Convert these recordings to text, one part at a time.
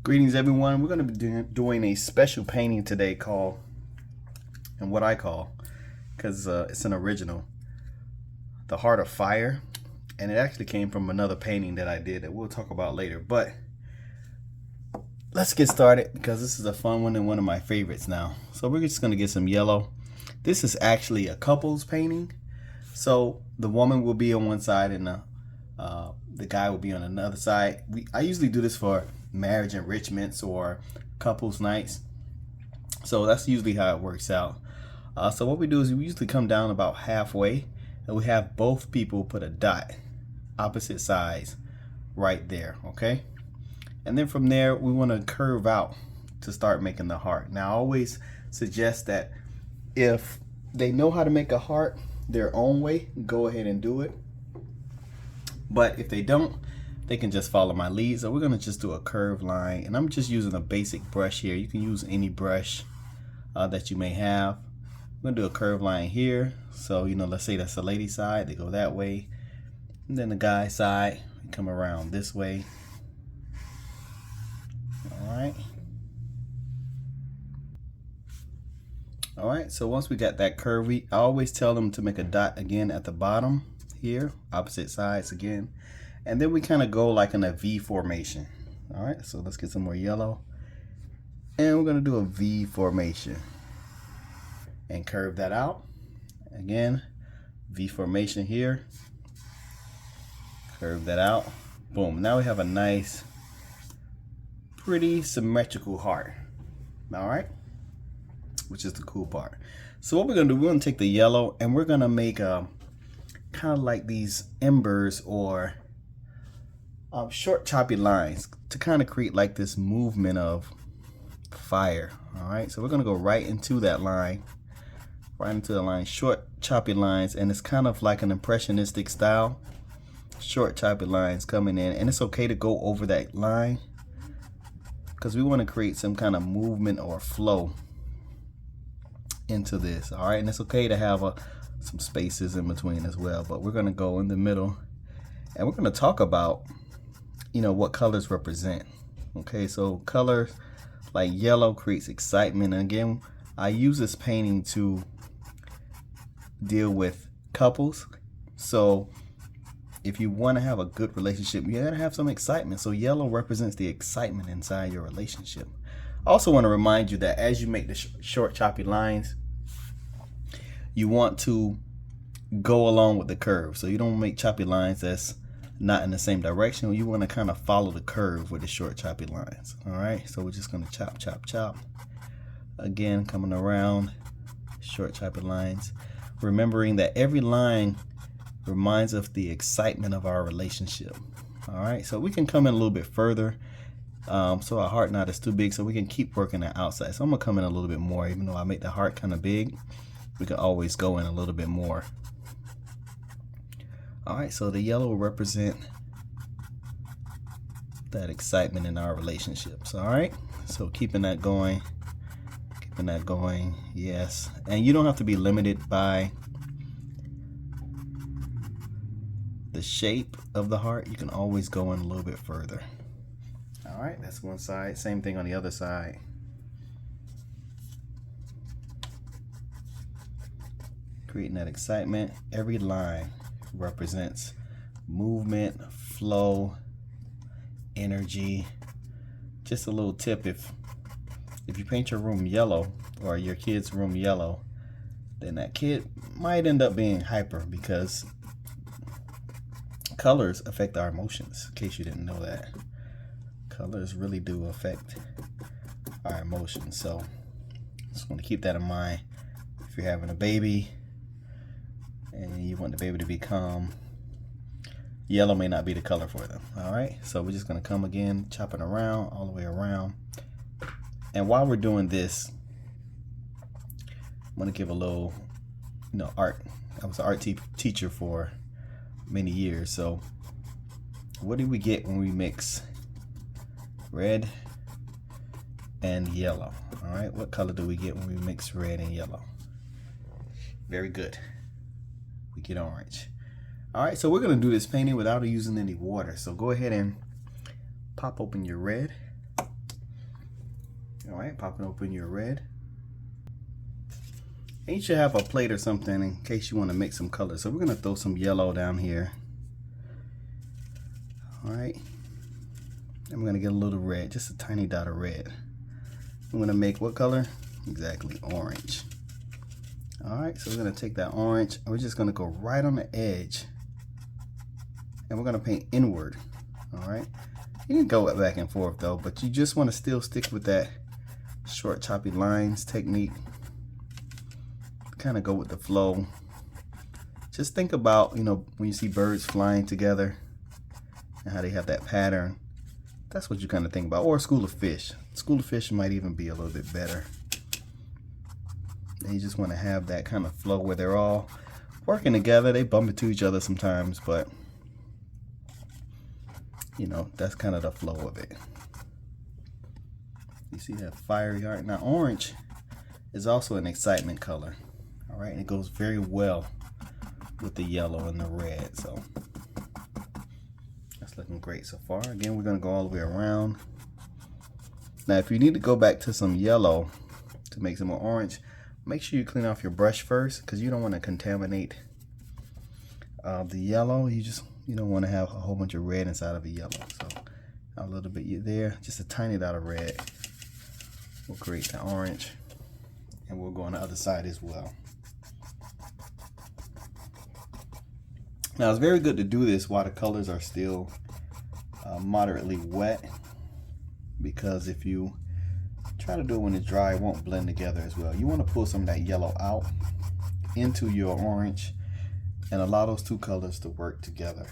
Greetings, everyone. We're going to be doing a special painting today called, and what I call, because it's an original, The Heart of Fire. And it actually came from another painting that I did that we'll talk about later. But let's get started because this is a fun one and one of my favorites now. So we're just going to get some yellow. This is actually a couple's painting. So the woman will be on one side and the guy will be on another side. I usually do this for marriage enrichments or couples nights. So that's usually how it works out. So what we do is we usually come down about halfway and we have both people put a dot opposite sides right there, okay? And then from there we want to curve out to start making the heart. Now I always suggest that if they know how to make a heart their own way, go ahead and do it. But if they don't, they can just follow my lead. So we're going to just do a curved line, and I'm just using a basic brush here. You can use any brush that you may have. I'm going to do a curved line here. So, let's say that's the lady side, they go that way. And then the guy side, come around this way. All right, so once we got that curve, I always tell them to make a dot again at the bottom here, opposite sides again. And then we kind of go like in a V formation. All right, so let's get some more yellow. And we're gonna do a V formation and curve that out. Again, V formation here. Curve that out. Boom, now we have a nice, pretty symmetrical heart. All right, which is the cool part. So what we're gonna do, we're gonna take the yellow and we're gonna make kind of like these embers or short choppy lines to kind of create like this movement of fire. All right, so we're gonna go right into that line, short choppy lines, and it's kind of like an impressionistic style. Short choppy lines coming in, and it's okay to go over that line because we want to create some kind of movement or flow into this. All right, and it's okay to have some spaces in between as well, but we're going to go in the middle and we're going to talk about what colors represent. Okay, so colors like yellow creates excitement, and again I use this painting to deal with couples. So if you want to have a good relationship, you gotta have some excitement. So yellow represents the excitement inside your relationship. I also want to remind you that as you make the short choppy lines, you want to go along with the curve. So you don't make choppy lines that's not in the same direction. You want to kind of follow the curve with the short choppy lines. All right, so we're just going to chop, chop, chop. Again, coming around, short choppy lines. Remembering that every line reminds us of the excitement of our relationship. All right, so we can come in a little bit further. So our heart knot is too big, so we can keep working the outside. So I'm gonna come in a little bit more, even though I make the heart kind of big. We can always go in a little bit more. All right, so the yellow will represent that excitement in our relationships. All right, so keeping that going, yes. And you don't have to be limited by the shape of the heart. You can always go in a little bit further. All right, that's one side. Same thing on the other side. Creating that excitement. Every line represents movement, flow, energy. Just a little tip, if you paint your room yellow or your kid's room yellow, then that kid might end up being hyper, because colors affect our emotions, in case you didn't know that. Colors really do affect our emotions. So just want to keep that in mind. If you're having a baby and you want the baby to be calm, yellow may not be the color for them. All right, so we're just going to come again, chopping around all the way around. And while we're doing this, I'm going to give a little art. I was an art teacher for many years. So what do we get when we mix red and yellow? All right, what color do we get when we mix red and yellow? Very good, we get orange. All right, so we're gonna do this painting without using any water. So go ahead and pop open your red. All right, popping open your red. And you should have a plate or something in case you want to mix some colors. So we're gonna throw some yellow down here. All right, and we're gonna get a little red, just a tiny dot of red. I'm gonna make what color? Exactly, orange. All right, so we're gonna take that orange and we're just gonna go right on the edge, and we're gonna paint inward. All right, you can go back and forth though, but you just want to still stick with that short choppy lines technique. Kind of go with the flow. Just think about, you know, when you see birds flying together and how they have that pattern. That's what you kind of think about. Or a school of fish. School of fish might even be a little bit better. And you just want to have that kind of flow where they're all working together. They bump into each other sometimes, but you know, that's kind of the flow of it. You see that fiery art? Now orange is also an excitement color. All right, and it goes very well with the yellow and the red. So that's looking great so far. Again, we're gonna go all the way around. Now, if you need to go back to some yellow to make some more orange, make sure you clean off your brush first, because you don't want to contaminate the yellow. You don't want to have a whole bunch of red inside of a yellow. So a little bit there, just a tiny dot of red will create the orange, and we'll go on the other side as well. Now it's very good to do this while the colors are still moderately wet, because if you try to do it when it's dry, it won't blend together as well. You want to pull some of that yellow out into your orange and allow those two colors to work together.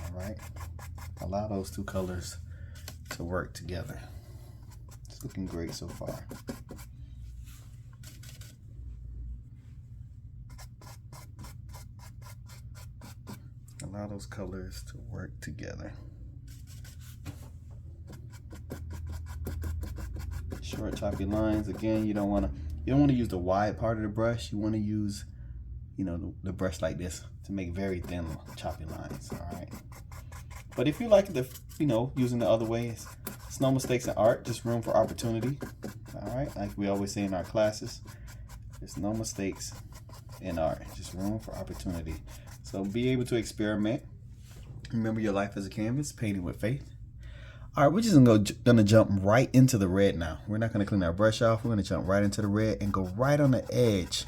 All right, allow those two colors to work together. It's looking great so far. Allow those colors to work together. Short choppy lines. Again, you don't want to use the wide part of the brush. You want to use, you know, the brush like this to make very thin choppy lines. All right. But if you like the, you know, using the other ways, it's no mistakes in art, just room for opportunity. All right. Like we always say in our classes, there's no mistakes in art, just room for opportunity. So be able to experiment. Remember your life as a canvas, painting with faith. All right, we're just gonna jump right into the red now. We're not gonna clean our brush off. We're gonna jump right into the red and go right on the edge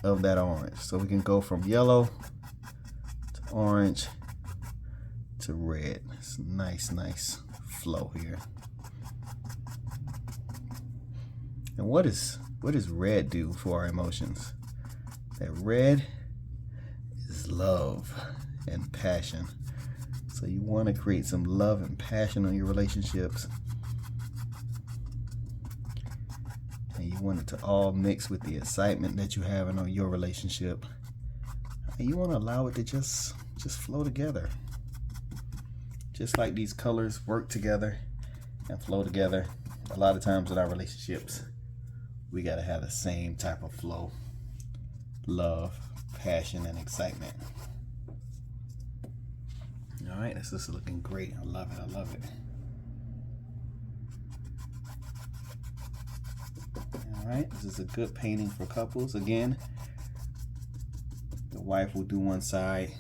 of that orange. So we can go from yellow to orange to red. It's nice flow here. And what does red do for our emotions? That red is love and passion. So you want to create some love and passion on your relationships. And you want it to all mix with the excitement that you have in your relationship. And you want to allow it to just flow together. Just like these colors work together and flow together. A lot of times in our relationships, we got to have the same type of flow. Love, passion, and excitement. All right, this is looking great. I love it. I love it. All right, this is a good painting for couples. Again, the wife will do one side,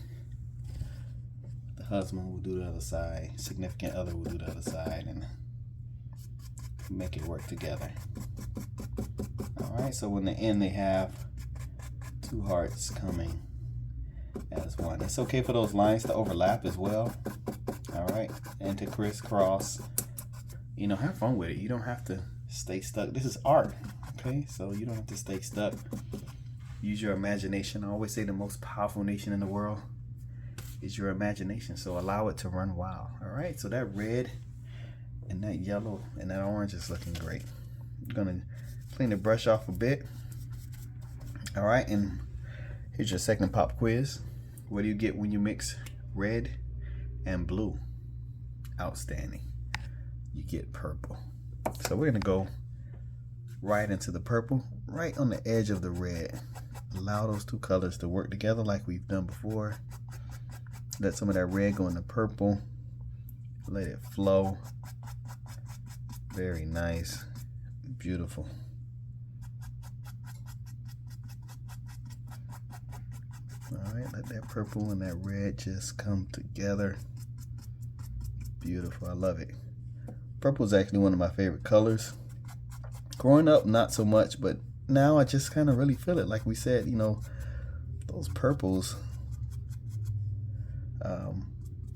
the husband will do the other side, significant other will do the other side, and make it work together. All right, so in the end, they have two hearts coming as one. It's okay for those lines to overlap as well. All right, and to crisscross. You know, have fun with it. You don't have to stay stuck. This is art, okay? So you don't have to stay stuck. Use your imagination. I always say the most powerful nation in the world is your imagination. So allow it to run wild. All right, so that red and that yellow and that orange is looking great. I'm gonna clean the brush off a bit. All right, and here's your second pop quiz. What do you get when you mix red and blue? Outstanding. You get purple. So we're gonna go right into the purple, right on the edge of the red. Allow those two colors to work together like we've done before. Let some of that red go in the purple. Let it flow. Very nice. Beautiful. All right, let that purple and that red just come together. Beautiful, I love it. Purple is actually one of my favorite colors. Growing up, not so much, but now I just kind of really feel it. Like we said, you know, those purples,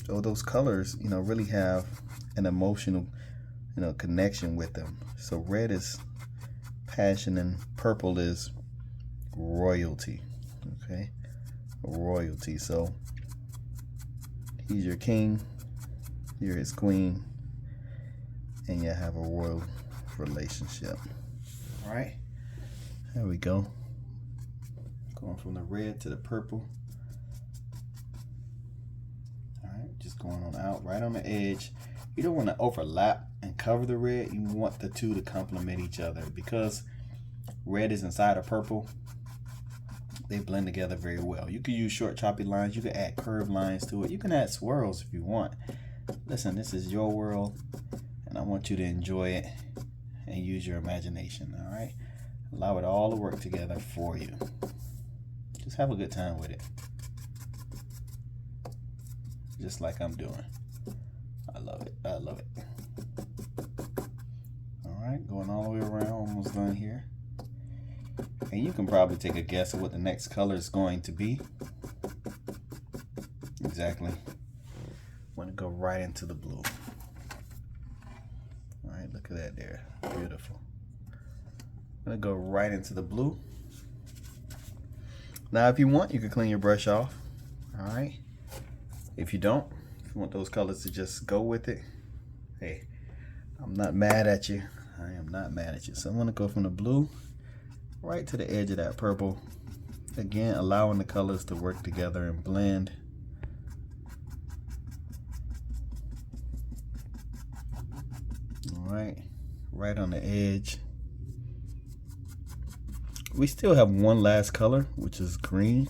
or those colors, you know, really have an emotional, you know, connection with them. So red is passion and purple is royalty. Okay, royalty. So he's your king, you're his queen, and you have a royal relationship. All right, there we go. Going from the red to the purple. All right, just going on out right on the edge. You don't want to overlap and cover the red. You want the two to complement each other, because red is inside of purple. They blend together very well. You can use short choppy lines. You can add curved lines to it. You can add swirls if you want. Listen, this is your world, and I want you to enjoy it and use your imagination. All right, allow it all to work together for you. Just have a good time with it, just like I'm doing. I love it. I love it. All right, going all the way around, almost done here. And you can probably take a guess of what the next color is going to be. Exactly. Want to go right into the blue. All right, look at that there. Beautiful. I'm going to go right into the blue. Now, if you want, you can clean your brush off. All right. If you don't, if you want those colors to just go with it, hey, I'm not mad at you. I am not mad at you. So I'm going to go from the blue right to the edge of that purple. Again, allowing the colors to work together and blend. All right, right on the edge. We still have one last color, which is green.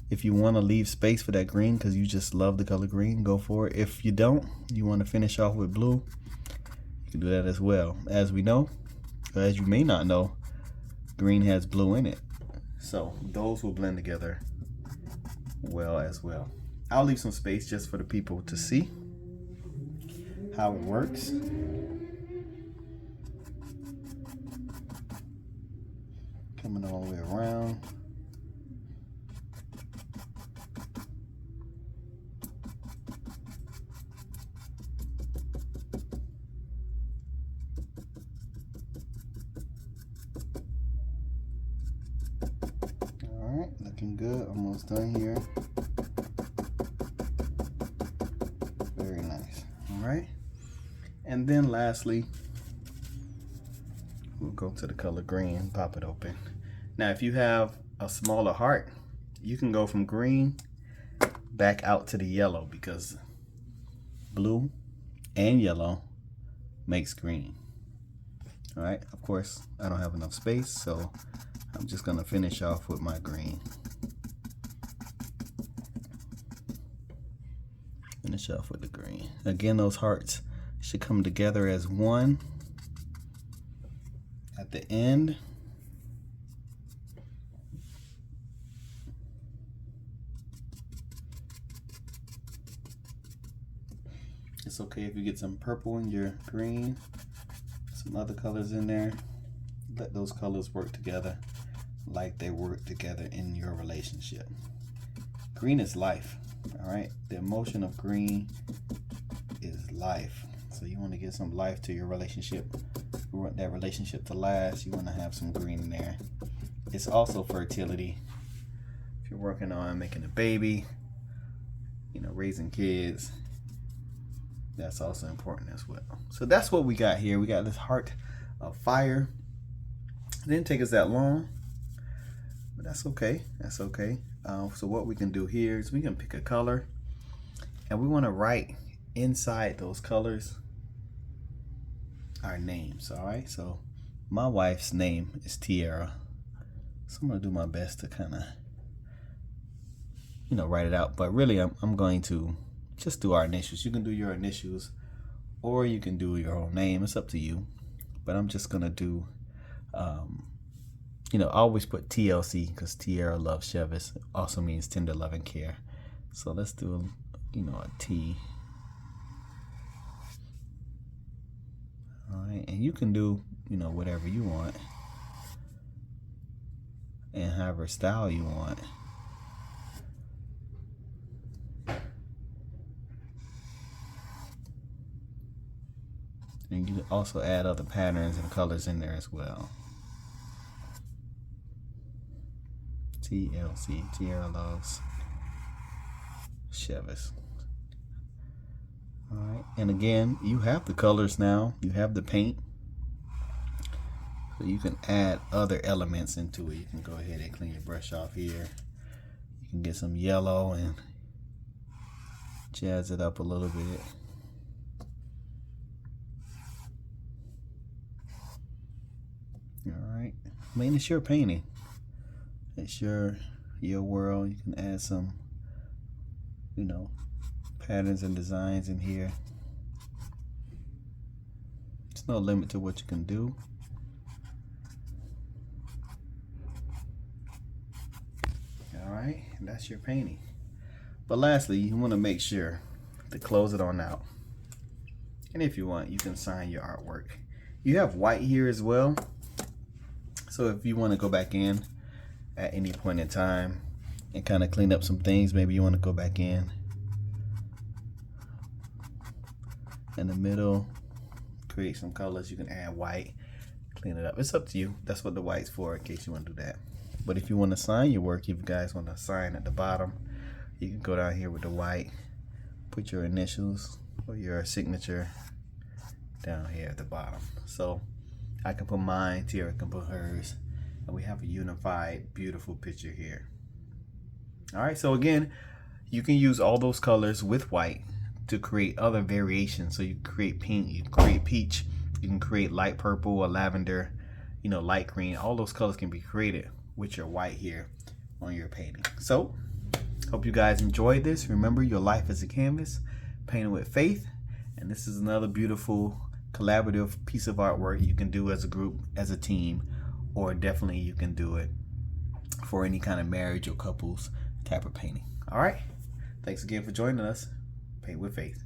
If you want to leave space for that green because you just love the color green, go for it. If you don't, you want to finish off with blue, you can do that as well. As we know, or as you may not know, green has blue in it. So those will blend together well as well. I'll leave some space just for the people to see how it works. Coming all the way around. Alright, looking good. Almost done here. Very nice. Alright. And then lastly, we'll go to the color green, pop it open. Now, if you have a smaller heart, you can go from green back out to the yellow, because blue and yellow makes green. All right, of course, I don't have enough space, so I'm just gonna finish off with my green. Finish off with the green. Again, those hearts should come together as one at the end. It's okay if you get some purple in your green, some other colors in there. Let those colors work together like they work together in your relationship. Green is life, all right? The emotion of green is life. So you want to give some life to your relationship. You want that relationship to last. You want to have some green in there. It's also fertility. If you're working on making a baby, you know, raising kids, that's also important as well. So that's what we got here. We got this heart of fire. It didn't take us that long, but that's okay. That's okay. So what we can do here is we can pick a color, and we want to write inside those colors our names. All right. So my wife's name is Tiara. So I'm gonna do my best to kind of, you know, write it out. But really, I'm going to just do our initials. You can do your initials or you can do your own name. It's up to you. But I'm just gonna do, I always put TLC because Tierra Loves Chevis also means tender love and care. So let's do, a T. All right, and you can do, whatever you want and however style you want. And you can also add other patterns and colors in there as well. TLC, Tierra Loves Chevis. All right, and again, you have the colors now. You have the paint, so you can add other elements into it. You can go ahead and clean your brush off here. You can get some yellow and jazz it up a little bit. All right, I mean, it's your painting. It's your world. You can add some, patterns and designs in here. There's no limit to what you can do. All right, and that's your painting. But lastly, you want to make sure to close it on out. And if you want, you can sign your artwork. You have white here as well. So if you want to go back in at any point in time and kind of clean up some things, maybe you want to go back in the middle, create some colors. You can add white, clean it up. It's up to you. That's what the white's for, in case you want to do that. But if you want to sign your work, if you guys want to sign at the bottom, you can go down here with the white, put your initials or your signature down here at the bottom. So I can put mine, Tierra can put hers, and we have a unified, beautiful picture here. All right, so again, you can use all those colors with white to create other variations. So you can create pink, you can create peach, you can create light purple or lavender, light green. All those colors can be created with your white here on your painting. So hope you guys enjoyed this. Remember, your life is a canvas, painted with faith. And this is another beautiful collaborative piece of artwork you can do as a group, as a team, or definitely you can do it for any kind of marriage or couples type of painting. All right, thanks again for joining us. Paint with Faith.